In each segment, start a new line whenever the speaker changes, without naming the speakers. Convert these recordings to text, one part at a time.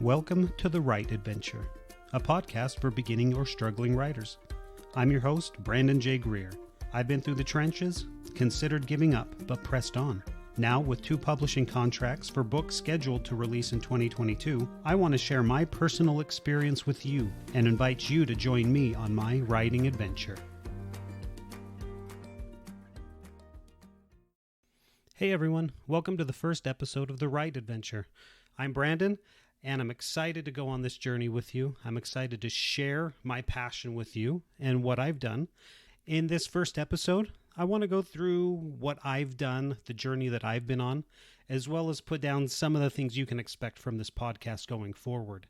Welcome to The Write Adventure, a podcast for beginning or struggling writers. I'm your host, Brandon J. Greer. I've been through the trenches, considered giving up, but pressed on. Now, with 2 publishing contracts for books scheduled to release in 2022, I want to share my personal experience with you and invite you to join me on my writing adventure. Hey everyone, welcome to the first episode of The Write Adventure. I'm Brandon, and I'm excited to go on this journey with you. I'm excited to share my passion with you and what I've done. In this first episode, I want to go through what I've done, the journey that I've been on, as well as put down some of the things you can expect from this podcast going forward.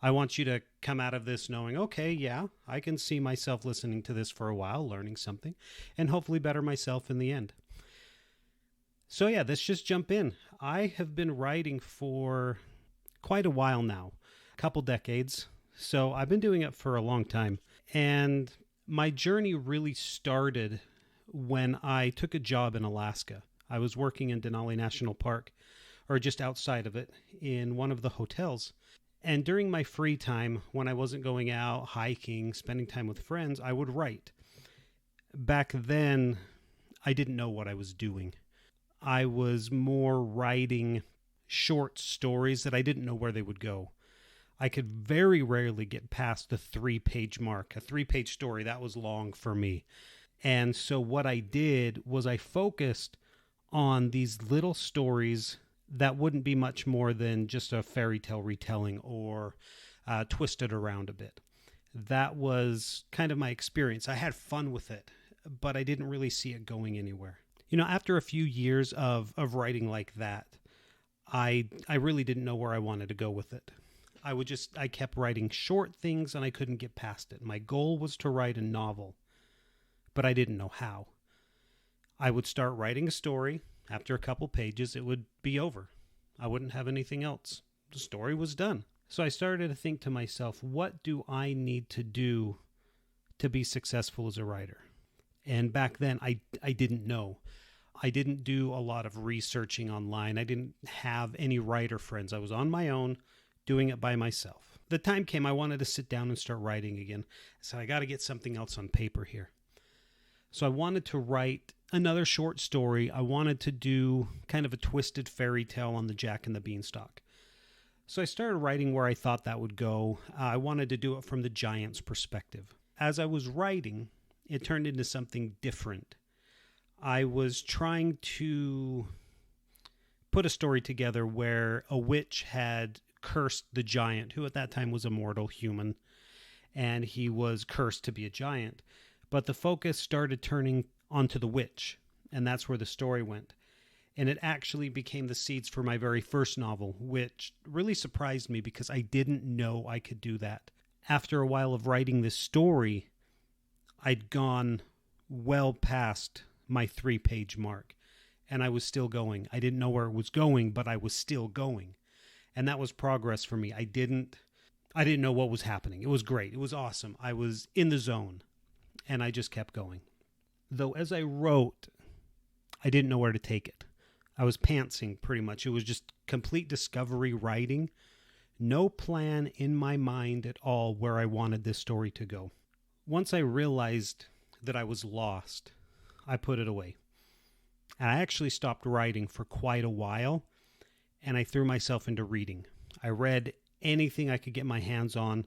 I want you to come out of this knowing, okay, yeah, I can see myself listening to this for a while, learning something, and hopefully better myself in the end. So yeah, let's just jump in. I have been writing for quite a while now, a couple decades. So I've been doing it for a long time. And my journey really started when I took a job in Alaska. I was working in Denali National Park, or just outside of it, in one of the hotels. And during my free time, when I wasn't going out, hiking, spending time with friends, I would write. Back then, I didn't know what I was doing. I was more writing short stories that I didn't know where they would go. I could very rarely get past the 3-page mark. A 3-page story, that was long for me. And so what I did was I focused on these little stories that wouldn't be much more than just a fairy tale retelling or twisted around a bit. That was kind of my experience. I had fun with it, but I didn't really see it going anywhere. You know, after a few years of writing like that, I really didn't know where I wanted to go with it. I kept writing short things and I couldn't get past it. My goal was to write a novel, but I didn't know how. I would start writing a story. After a couple pages, it would be over. I wouldn't have anything else. The story was done. So I started to think to myself, what do I need to do to be successful as a writer? And back then, I didn't know. I didn't do a lot of researching online. I didn't have any writer friends. I was on my own, doing it by myself. The time came I wanted to sit down and start writing again. So I got to get something else on paper here. So I wanted to write another short story. I wanted to do kind of a twisted fairy tale on the Jack and the Beanstalk. So I started writing where I thought that would go. I wanted to do it from the giant's perspective. As I was writing, it turned into something different. I was trying to put a story together where a witch had cursed the giant, who at that time was a mortal human, and he was cursed to be a giant. But the focus started turning onto the witch, and that's where the story went. And it actually became the seeds for my very first novel, which really surprised me because I didn't know I could do that. After a while of writing this story, I'd gone well past my 3-page mark, and I was still going. I didn't know where it was going, but I was still going. And that was progress for me. I didn't know what was happening. It was great. It was awesome. I was in the zone, and I just kept going. Though as I wrote, I didn't know where to take it. I was pantsing pretty much. It was just complete discovery writing. No plan in my mind at all where I wanted this story to go. Once I realized that I was lost, I put it away. And I actually stopped writing for quite a while, and I threw myself into reading. I read anything I could get my hands on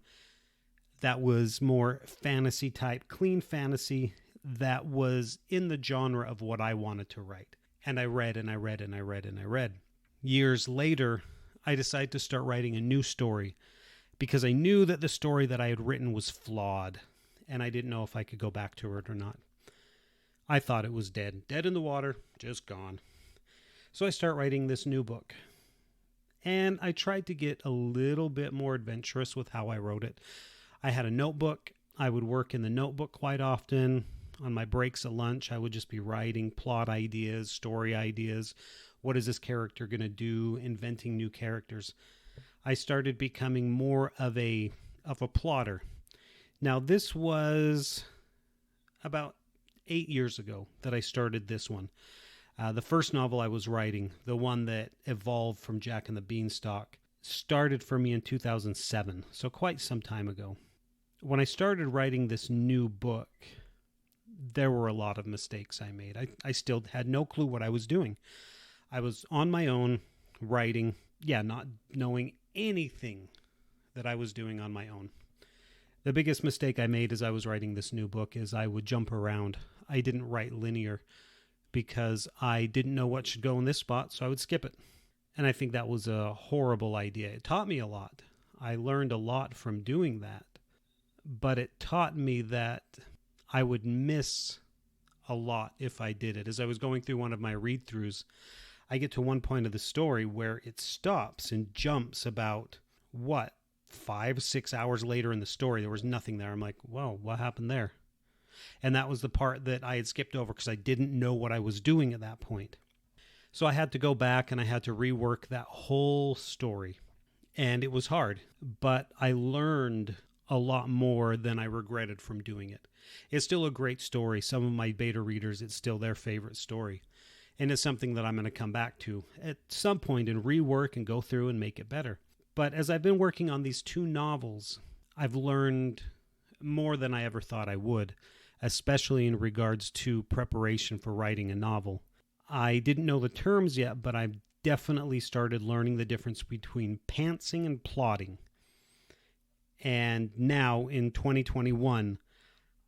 that was more fantasy type, clean fantasy that was in the genre of what I wanted to write. And I read and I read and I read and I read. Years later, I decided to start writing a new story because I knew that the story that I had written was flawed, and I didn't know if I could go back to it or not. I thought it was dead in the water, just gone. So I start writing this new book. And I tried to get a little bit more adventurous with how I wrote it. I had a notebook. I would work in the notebook quite often. On my breaks at lunch, I would just be writing plot ideas, story ideas. What is this character going to do? Inventing new characters. I started becoming more of a plotter. Now, this was about 8 years ago that I started this one. The first novel I was writing, the one that evolved from Jack and the Beanstalk, started for me in 2007, so quite some time ago. When I started writing this new book, there were a lot of mistakes I made. I still had no clue what I was doing. I was on my own writing, not knowing anything that I was doing on my own. The biggest mistake I made as I was writing this new book is I would jump around. I didn't write linear because I didn't know what should go in this spot, so I would skip it. And I think that was a horrible idea. It taught me a lot. I learned a lot from doing that. But it taught me that I would miss a lot if I did it. As I was going through one of my read-throughs, I get to one point of the story where it stops and jumps about, 5-6 hours later in the story. There was nothing there. I'm like, whoa, what happened there? And that was the part that I had skipped over because I didn't know what I was doing at that point. So I had to go back and I had to rework that whole story. And it was hard, but I learned a lot more than I regretted from doing it. It's still a great story. Some of my beta readers, it's still their favorite story. And it's something that I'm going to come back to at some point and rework and go through and make it better. But as I've been working on these 2 novels, I've learned more than I ever thought I would, especially in regards to preparation for writing a novel. I didn't know the terms yet, but I've definitely started learning the difference between pantsing and plotting. And now in 2021,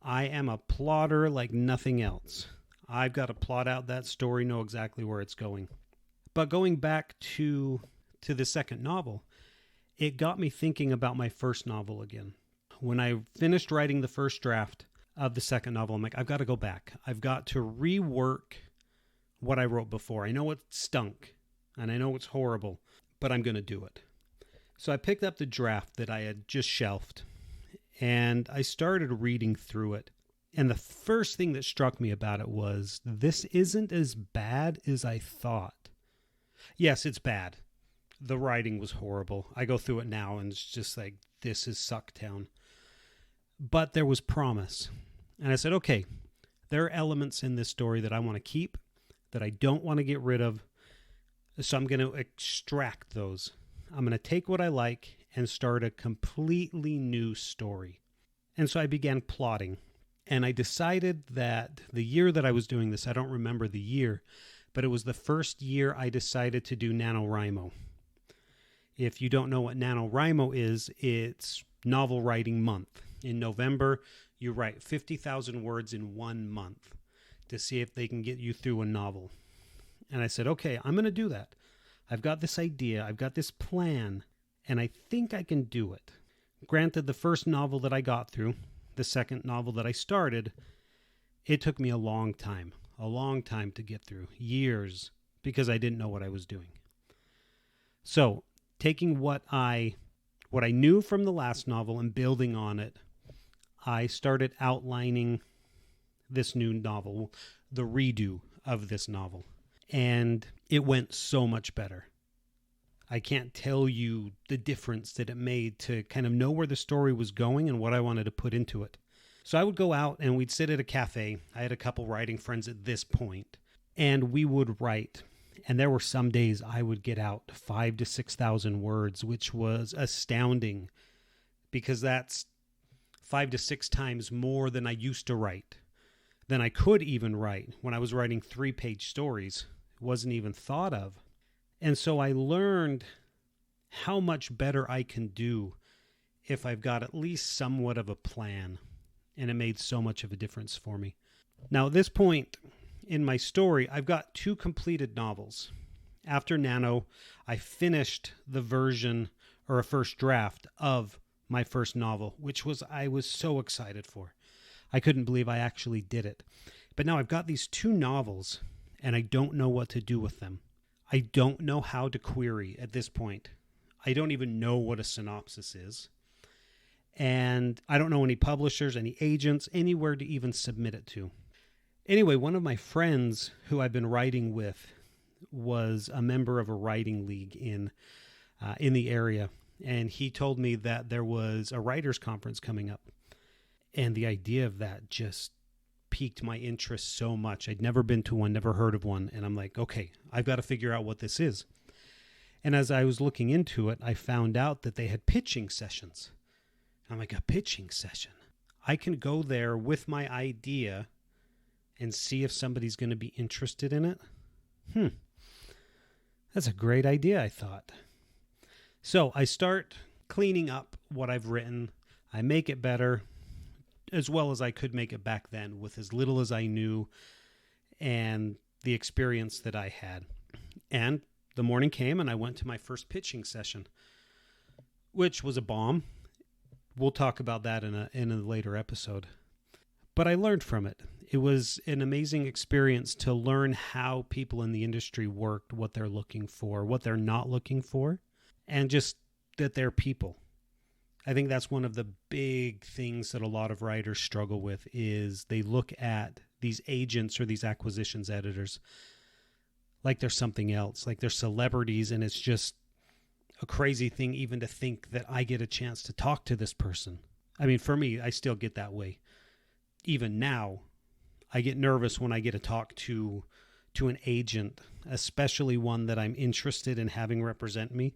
I am a plotter like nothing else. I've got to plot out that story, know exactly where it's going. But going back to the second novel, it got me thinking about my first novel again. When I finished writing the first draft of the second novel, I'm like, I've got to go back. I've got to rework what I wrote before. I know it stunk, and I know it's horrible, but I'm going to do it. So I picked up the draft that I had just shelved, and I started reading through it. And the first thing that struck me about it was, this isn't as bad as I thought. Yes, it's bad. The writing was horrible. I go through it now, and it's just like, this is Sucktown. But there was promise. And I said, okay, there are elements in this story that I want to keep, that I don't want to get rid of. So I'm going to extract those. I'm going to take what I like and start a completely new story. And so I began plotting. And I decided that the year that I was doing this, I don't remember the year, but it was the first year I decided to do NaNoWriMo. If you don't know what NaNoWriMo is, it's novel writing month. In November, you write 50,000 words in 1 month to see if they can get you through a novel. And I said, okay, I'm going to do that. I've got this idea, I've got this plan, and I think I can do it. Granted, the first novel that I got through, the second novel that I started, it took me a long time to get through, years, because I didn't know what I was doing. So, taking what I knew from the last novel and building on it, I started outlining this new novel, the redo of this novel. And it went so much better. I can't tell you the difference that it made to kind of know where the story was going and what I wanted to put into it. So I would go out and we'd sit at a cafe. I had a couple writing friends at this point, and we would write. And there were some days I would get out 5,000 to 6,000 words, which was astounding because that's 5 to 6 times more than I used to write, than I could even write when I was writing 3-page stories. It wasn't even thought of. And so I learned how much better I can do if I've got at least somewhat of a plan. And it made so much of a difference for me. Now, at this point in my story, I've got 2 completed novels. After Nano, I finished the version or a first draft of my first novel, which I was so excited for. I couldn't believe I actually did it. But now I've got these 2 novels, and I don't know what to do with them. I don't know how to query at this point. I don't even know what a synopsis is. And I don't know any publishers, any agents, anywhere to even submit it to. Anyway, one of my friends who I've been writing with was a member of a writing league in the area. And he told me that there was a writers' conference coming up. And the idea of that just piqued my interest so much. I'd never been to one, never heard of one. And I'm like, okay, I've got to figure out what this is. And as I was looking into it, I found out that they had pitching sessions. I'm like, a pitching session? I can go there with my idea and see if somebody's going to be interested in it? That's a great idea, I thought. So I start cleaning up what I've written. I make it better as well as I could make it back then with as little as I knew and the experience that I had. And the morning came and I went to my first pitching session, which was a bomb. We'll talk about that in a later episode. But I learned from it. It was an amazing experience to learn how people in the industry worked, what they're looking for, what they're not looking for, and just that they're people. I think that's one of the big things that a lot of writers struggle with is they look at these agents or these acquisitions editors like they're something else, like they're celebrities, and it's just a crazy thing even to think that I get a chance to talk to this person. I mean, for me, I still get that way. Even now, I get nervous when I get to talk to an agent, especially one that I'm interested in having represent me.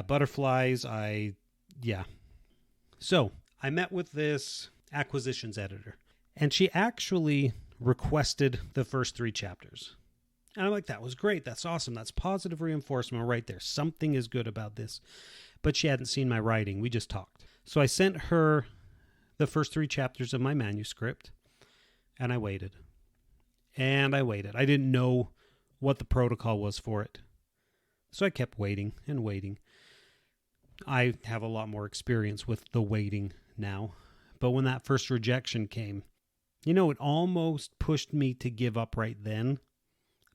Butterflies, So I met with this acquisitions editor, and she actually requested the first 3 chapters. And I'm like, that was great. That's awesome. That's positive reinforcement right there. Something is good about this. But she hadn't seen my writing. We just talked. So I sent her the first 3 chapters of my manuscript, and I waited. And I waited. I didn't know what the protocol was for it. So I kept waiting and waiting. I have a lot more experience with the waiting now. But when that first rejection came, it almost pushed me to give up right then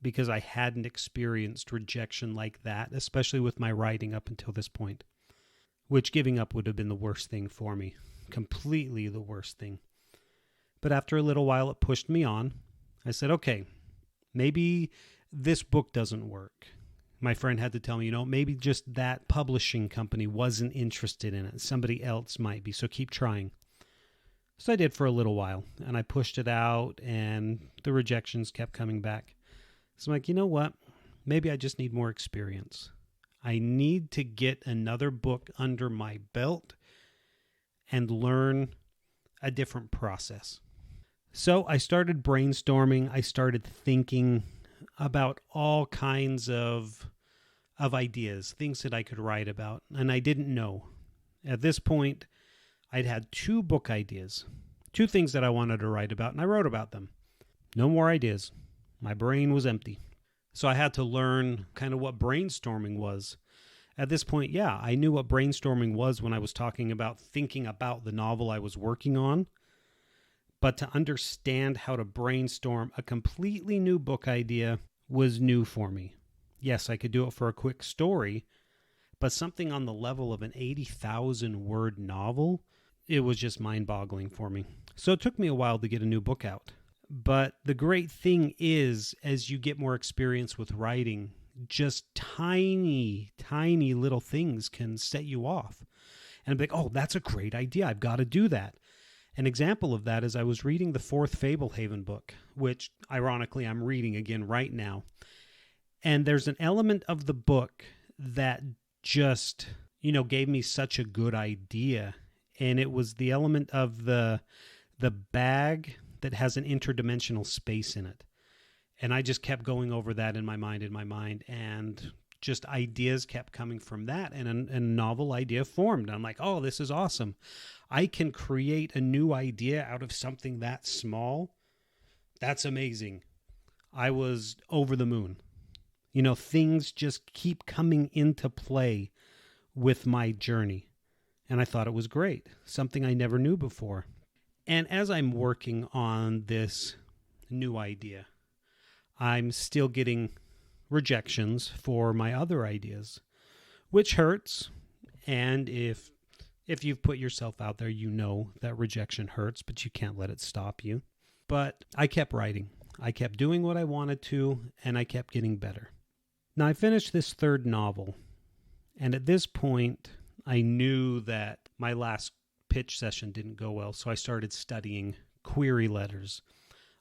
because I hadn't experienced rejection like that, especially with my writing up until this point, which giving up would have been the worst thing for me, completely the worst thing. But after a little while, it pushed me on. I said, okay, maybe this book doesn't work. My friend had to tell me, maybe just that publishing company wasn't interested in it. Somebody else might be, so keep trying. So I did for a little while, and I pushed it out, and the rejections kept coming back. So I'm like, you know what? Maybe I just need more experience. I need to get another book under my belt and learn a different process. So I started brainstorming. I started thinking about all kinds of ideas, things that I could write about, and I didn't know. At this point, I'd had 2 book ideas, 2 things that I wanted to write about, and I wrote about them. No more ideas. My brain was empty. So I had to learn kind of what brainstorming was. At this point, I knew what brainstorming was when I was talking about thinking about the novel I was working on. But to understand how to brainstorm a completely new book idea was new for me. Yes, I could do it for a quick story, but something on the level of an 80,000 word novel, it was just mind-boggling for me. So it took me a while to get a new book out. But the great thing is, as you get more experience with writing, just tiny, tiny little things can set you off. And I'd be like, oh, that's a great idea. I've got to do that. An example of that is I was reading the 4th Fablehaven book, which, ironically, I'm reading again right now. And there's an element of the book that just, gave me such a good idea. And it was the element of the bag that has an interdimensional space in it. And I just kept going over that in my mind, and just ideas kept coming from that, and a novel idea formed. I'm like, oh, this is awesome. I can create a new idea out of something that small. That's amazing. I was over the moon. Things just keep coming into play with my journey. And I thought it was great, something I never knew before. And as I'm working on this new idea, I'm still getting rejections for my other ideas, which hurts. And if you've put yourself out there, you know that rejection hurts, but you can't let it stop you. But I kept writing. I kept doing what I wanted to, and I kept getting better. Now, I finished this 3rd novel, and at this point, I knew that my last pitch session didn't go well, so I started studying query letters.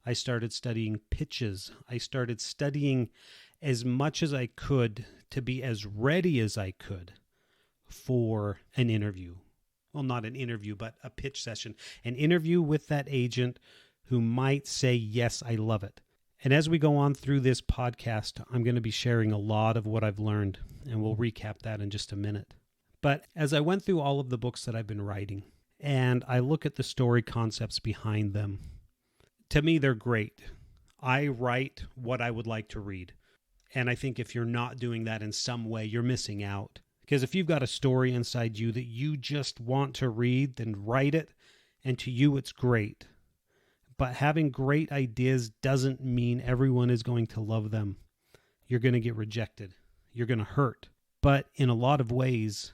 I started studying pitches. I started studying as much as I could to be as ready as I could for an interview. Well, not an interview, but a pitch session. An interview with that agent who might say, yes, I love it. And as we go on through this podcast, I'm going to be sharing a lot of what I've learned, and we'll recap that in just a minute. But as I went through all of the books that I've been writing, and I look at the story concepts behind them, to me, they're great. I write what I would like to read. And I think if you're not doing that in some way, you're missing out. Because if you've got a story inside you that you just want to read, then write it. And to you, it's great. But having great ideas doesn't mean everyone is going to love them. You're going to get rejected. You're going to hurt. But in a lot of ways,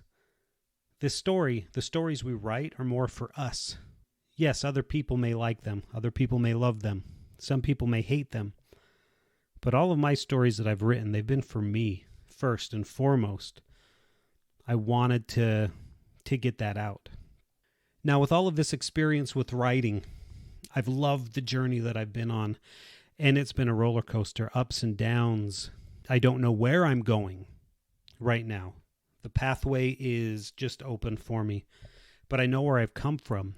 the stories we write are more for us. Yes, other people may like them. Other people may love them. Some people may hate them. But all of my stories that I've written, they've been for me first and foremost. I wanted to get that out. Now, with all of this experience with writing, I've loved the journey that I've been on, and it's been a roller coaster, ups and downs. I don't know where I'm going right now. The pathway is just open for me, but I know where I've come from,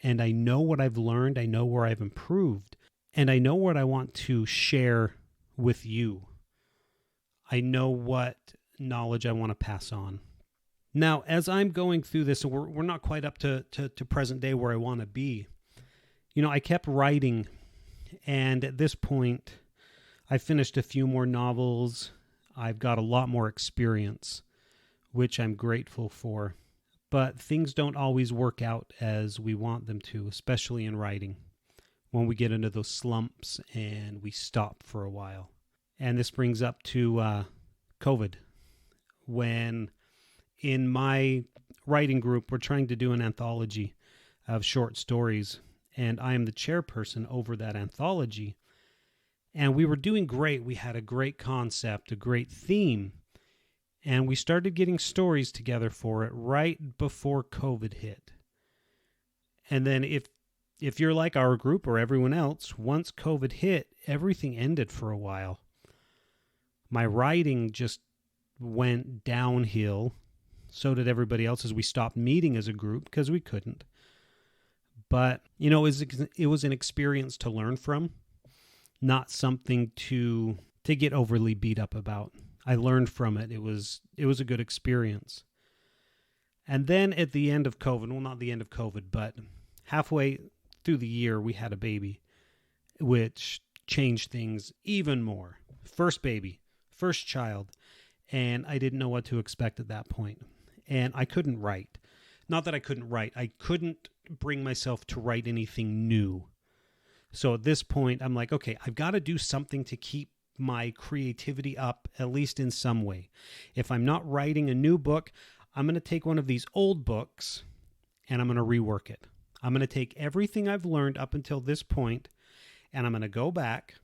and I know what I've learned. I know where I've improved, and I know what I want to share with you. I know what knowledge I want to pass on. Now, as I'm going through this, we're not quite up to present day where I want to be. I kept writing, and at this point, I finished a few more novels. I've got a lot more experience, which I'm grateful for. But things don't always work out as we want them to, especially in writing, when we get into those slumps and we stop for a while. And this brings up to COVID, when in my writing group, we're trying to do an anthology of short stories, and I am the chairperson over that anthology. And we were doing great. We had a great concept, a great theme, and we started getting stories together for it right before COVID hit. And then if you're like our group or everyone else, once COVID hit, everything ended for a while. My writing just went downhill. So did everybody else as we stopped meeting as a group because we couldn't. But, it was an experience to learn from, not something to get overly beat up about. I learned from it. It was a good experience. And then at the end of COVID, well, not the end of COVID, but halfway through the year, we had a baby, which changed things even more. First baby, first child, and I didn't know what to expect at that point. And I couldn't write. Not that I couldn't write. I couldn't bring myself to write anything new. So at this point, I'm like, okay, I've got to do something to keep my creativity up, at least in some way. If I'm not writing a new book, I'm going to take one of these old books and I'm going to rework it. I'm going to take everything I've learned up until this point and I'm going to go back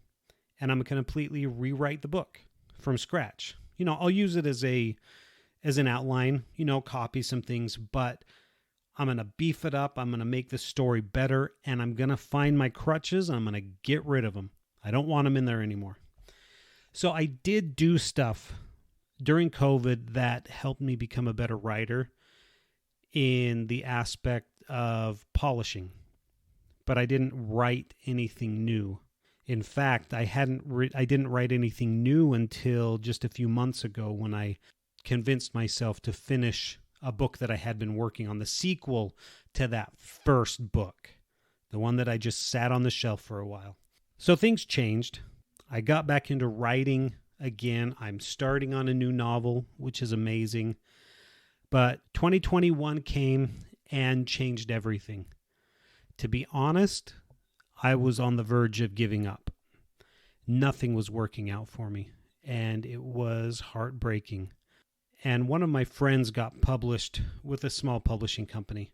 and I'm going to completely rewrite the book from scratch. I'll use it as an outline, copy some things, but I'm going to beef it up. I'm going to make the story better, and I'm going to find my crutches, and I'm going to get rid of them. I don't want them in there anymore. So I did do stuff during COVID that helped me become a better writer in the aspect of polishing, but I didn't write anything new. In fact, I didn't write anything new until just a few months ago when I convinced myself to finish a book that I had been working on, the sequel to that first book, the one that I just sat on the shelf for a while. So things changed. I got back into writing again. I'm starting on a new novel, which is amazing. But 2021 came and changed everything. To be honest, I was on the verge of giving up. Nothing was working out for me, and it was heartbreaking. And one of my friends got published with a small publishing company.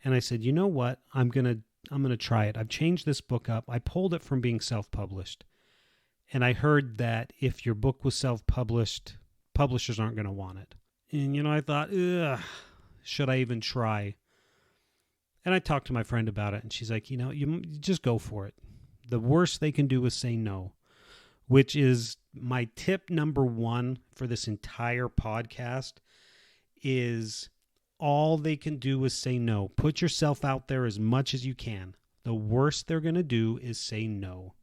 And I said, you know what? I'm going to try it. I've changed this book up. I pulled it from being self-published. And I heard that if your book was self-published, publishers aren't going to want it. And, I thought, should I even try? And I talked to my friend about it, and she's like, you just go for it. The worst they can do is say no. which is my tip number one for this entire podcast, is all they can do is say no. Put yourself out there as much as you can. The worst they're going to do is say no.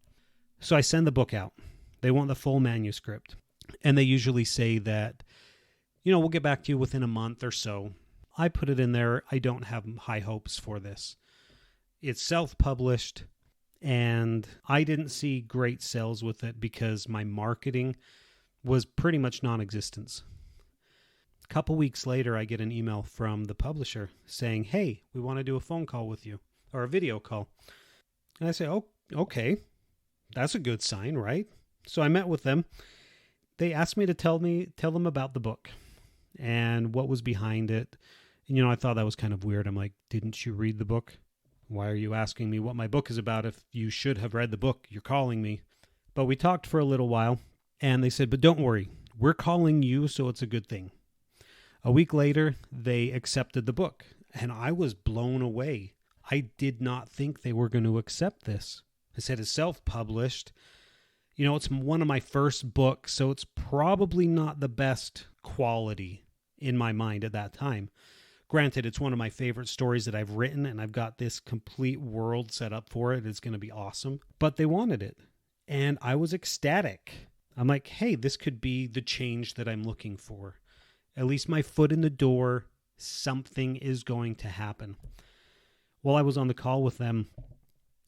So I send the book out. They want the full manuscript. And they usually say that, we'll get back to you within a month or so. I put it in there. I don't have high hopes for this. It's self-published, and I didn't see great sales with it because my marketing was pretty much non-existent. A couple weeks later, I get an email from the publisher saying, hey, we want to do a phone call with you, or a video call. And I say, oh, okay, that's a good sign, right? So I met with them. They asked me to tell them about the book and what was behind it. And, I thought that was kind of weird. I'm like, didn't you read the book? Why are you asking me what my book is about if you should have read the book? You're calling me. But we talked for a little while, and they said, but don't worry, we're calling you, so it's a good thing. A week later, they accepted the book, and I was blown away. I did not think they were going to accept this. I said it's self-published. It's one of my first books, so it's probably not the best quality in my mind at that time. Granted, it's one of my favorite stories that I've written, and I've got this complete world set up for it. It's going to be awesome. But they wanted it, and I was ecstatic. I'm like, hey, this could be the change that I'm looking for. At least my foot in the door, something is going to happen. While I was on the call with them,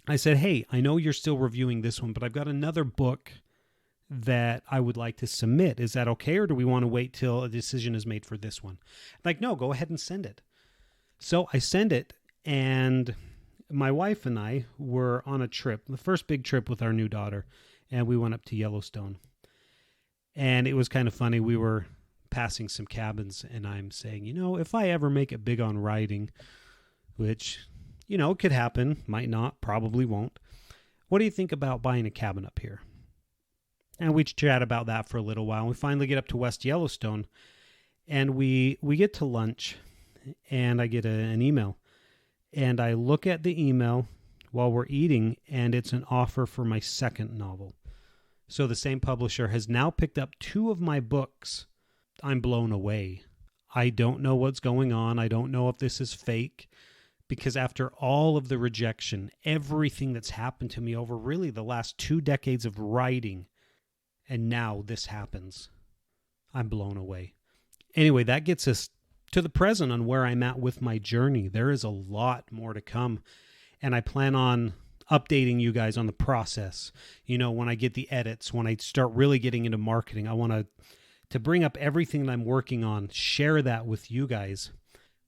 I said, hey, I know you're still reviewing this one, but I've got another book that I would like to submit. Is that okay, or do we want to wait till a decision is made for this one? Like, no, go ahead and send it. So I send it, and my wife and I were on a trip, the first big trip with our new daughter, and we went up to Yellowstone. And it was kind of funny. We were passing some cabins, and I'm saying, if I ever make it big on writing, which, it could happen, might not, probably won't, what do you think about buying a cabin up here? And we chat about that for a little while. We finally get up to West Yellowstone, and we get to lunch, and I get an email. And I look at the email while we're eating, and it's an offer for my second novel. So the same publisher has now picked up 2 of my books. I'm blown away. I don't know what's going on. I don't know if this is fake, because after all of the rejection, everything that's happened to me over really the last 2 decades of writing, and now this happens. I'm blown away. Anyway, that gets us to the present on where I'm at with my journey. There is a lot more to come, and I plan on updating you guys on the process. When I get the edits, when I start really getting into marketing, I want to bring up everything that I'm working on, share that with you guys.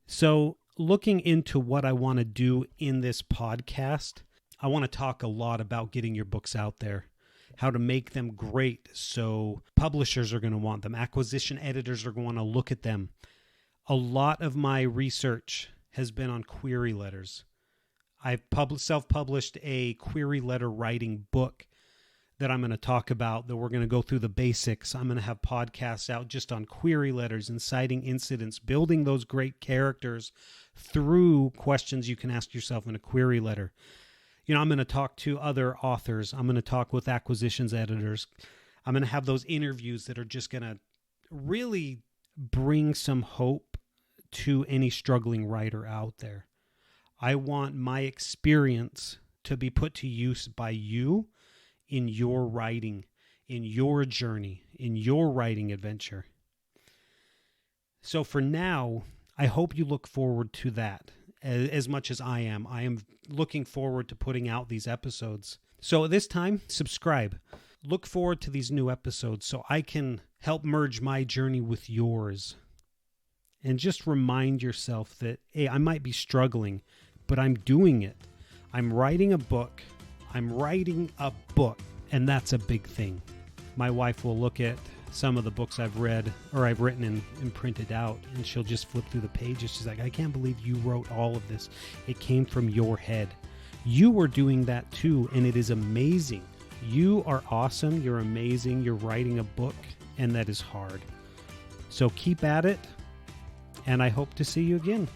So looking into what I want to do in this podcast, I want to talk a lot about getting your books out there, how to make them great so publishers are going to want them, acquisition editors are going to look at them. A lot of my research has been on query letters. I've self-published a query letter writing book that I'm going to talk about, that we're going to go through the basics. I'm going to have podcasts out just on query letters, inciting incidents, building those great characters through questions you can ask yourself in a query letter. I'm going to talk to other authors. I'm going to talk with acquisitions editors. I'm going to have those interviews that are just going to really bring some hope to any struggling writer out there. I want my experience to be put to use by you in your writing, in your journey, in your writing adventure. So for now, I hope you look forward to that as much as I am. I am looking forward to putting out these episodes. So this time, subscribe. Look forward to these new episodes so I can help merge my journey with yours. And just remind yourself that, hey, I might be struggling, but I'm doing it. I'm writing a book. And that's a big thing. My wife will look at some of the books I've read or I've written and printed out, and she'll just flip through the pages. She's like, I can't believe you wrote all of this. It came from your head. You are doing that too, and it is amazing. You are awesome. You're amazing. You're writing a book, and that is hard. So keep at it, and I hope to see you again.